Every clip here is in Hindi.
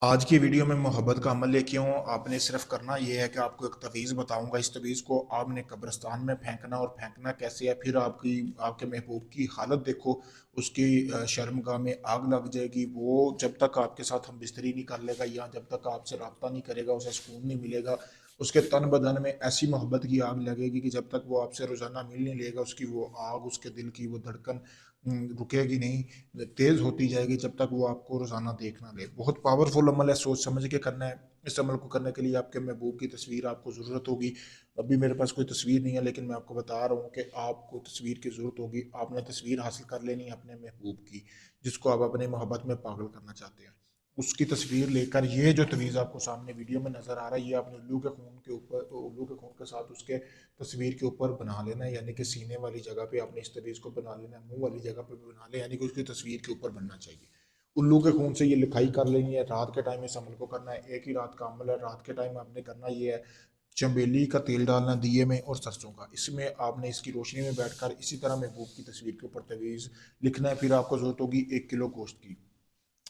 आज की वीडियो में मोहब्बत का अमल लेके हूँ। आपने सिर्फ करना ये है कि आपको एक तवीज़ बताऊंगा। इस तवीज़ को आपने कब्रिस्तान में फेंकना, और फेंकना कैसे है, फिर आपके महबूब की हालत देखो। उसकी शर्मगाह में आग लग जाएगी। वो जब तक आपके साथ हम बिस्तरी नहीं कर लेगा या जब तक आपसे रब्ता नहीं करेगा, उसे सुकून नहीं मिलेगा। उसके तन बदन में ऐसी मोहब्बत की आग लगेगी कि जब तक वो आपसे रोज़ाना मिल नहीं लेगा, उसकी वो आग, उसके दिल की वो धड़कन रुकेगी नहीं, तेज़ होती जाएगी जब तक वो आपको रोज़ाना देख ना ले। बहुत पावरफुल अमल है, सोच समझ के करना है। इस अमल को करने के लिए आपके महबूब की तस्वीर आपको ज़रूरत होगी। अभी मेरे पास कोई तस्वीर नहीं है, लेकिन मैं आपको बता रहा हूँ कि आपको तस्वीर की ज़रूरत होगी। आपने तस्वीर हासिल कर लेनी है अपने महबूब की, जिसको आप अपनी मोहब्बत में पागल करना चाहते हैं। उसकी तस्वीर लेकर, ये जो तवीज़ आपको सामने वीडियो में नज़र आ रहा है, ये आपने उल्लू के खून के ऊपर, उल्लू के खून के साथ उसके तस्वीर के ऊपर बना लेना है। यानी कि सीने वाली जगह पे आपने इस तवीज़ को बना लेना है, मुंह वाली जगह पे भी बना ले, यानी कि उसकी तस्वीर के ऊपर बनना चाहिए। उल्लू के खून से ये लिखाई कर लेनी है। रात के टाइम इस अमल को करना है। एक ही रात का अमल है। रात के टाइम आपने करना ये है, चमेली का तेल डालना दिए में और सरसों का, इसमें आपने इसकी रोशनी में बैठकर इसी तरह महबूब की तस्वीर के ऊपर तवीज़ लिखना है। फिर आपको जरूरत होगी 1 किलो गोश्त की।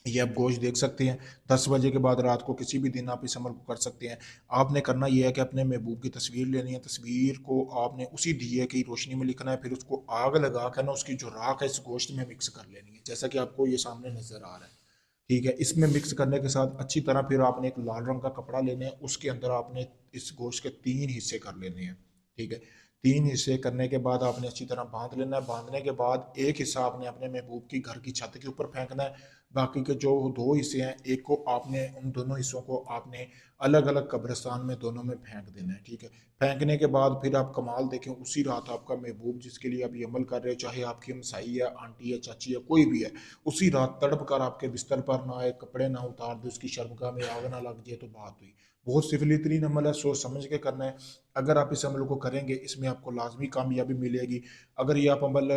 ये आप गोश्त देख सकते हैं। 10 बजे के बाद रात को किसी भी दिन आप इस अमल को कर सकते हैं। आपने करना यह है कि अपने महबूब की तस्वीर लेनी है। तस्वीर को आपने उसी दिए की रोशनी में लिखना है। फिर उसको आग लगा कर ना, उसकी जो राख है इस गोश्त में मिक्स कर लेनी है, जैसा कि आपको ये सामने नजर आ रहा है। ठीक है। इसमें मिक्स करने के साथ अच्छी तरह फिर आपने एक लाल रंग का कपड़ा लेना है। उसके अंदर आपने इस गोश्त के 3 हिस्से कर लेने हैं। ठीक है। 3 हिस्से करने के बाद आपने अच्छी तरह बांध लेना है। बांधने के बाद एक हिस्सा आपने अपने महबूब की घर की छत के ऊपर फेंकना है। बाकी के जो 2 हिस्से हैं, एक को आपने, उन दोनों हिस्सों को आपने अलग अलग कब्रिस्तान में दोनों में फेंक देना है। ठीक है। फेंकने के बाद फिर आप कमाल देखें, उसी रात आपका महबूब जिसके लिए आप ये अमल कर रहे हो, चाहे आपकी हमसाई है, आंटी है, चाची है, कोई भी है, उसी रात तड़प कर आपके बिस्तर पर ना आए, कपड़े ना उतार दे, उसकी शर्मगाह में आग ना लग जाए, तो बात हुई। बहुत सिफिली तरीन अमल है, सोच समझ के करना है। अगर आप इस अमल को करेंगे, इसमें आपको लाजमी कामयाबी मिलेगी। अगर ये आप अमल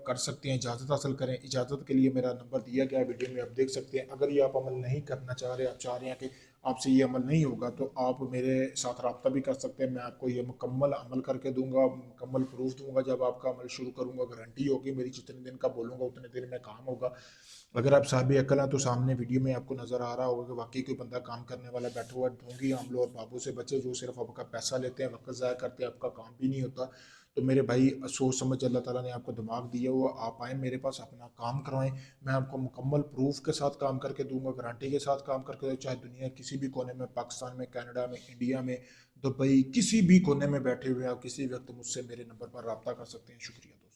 कर सकते हैं, इजाज़त हासिल करें। इजाज़त के लिए मेरा नंबर दिया गया है वीडियो में, आप देख सकते हैं। अगर ये आप अमल नहीं करना चाह रहे, आप चाह रहे हैं कि आपसे ये अमल नहीं होगा, तो आप मेरे साथ रब्ता भी कर सकते हैं। मैं आपको ये मुकम्मल अमल करके दूंगा, मुकम्मल प्रूफ दूंगा। जब आपका अमल शुरू करूंगा, गारंटी होगी मेरी, जितने दिन का बोलूंगा उतने दिन में काम होगा। अगर आप साहब अकल हैं तो सामने वीडियो में आपको नज़र आ रहा होगा कि वाकई कोई बंदा काम करने वाला बैठा हुआ। ढोंगी आमलों और बाबू से बचे, जो सिर्फ आपका पैसा लेते हैं, वक्त ज़ाया करते हैं, आपका काम भी नहीं होता। तो मेरे भाई, सोच समझ अल्लाह ताला ने आपको दिमाग दिया हुआ, आप आएँ मेरे पास, अपना काम करवाएं। मैं आपको मुकम्मल प्रूफ के साथ काम करके दूंगा, गारंटी के साथ काम करके दूंगा। चाहे दुनिया किसी भी कोने में, पाकिस्तान में, कनाडा में, इंडिया में, दुबई, किसी भी कोने में बैठे हुए आप किसी वक्त मुझसे मेरे नंबर पर रब्ता कर सकते हैं। शुक्रिया दोस्तों।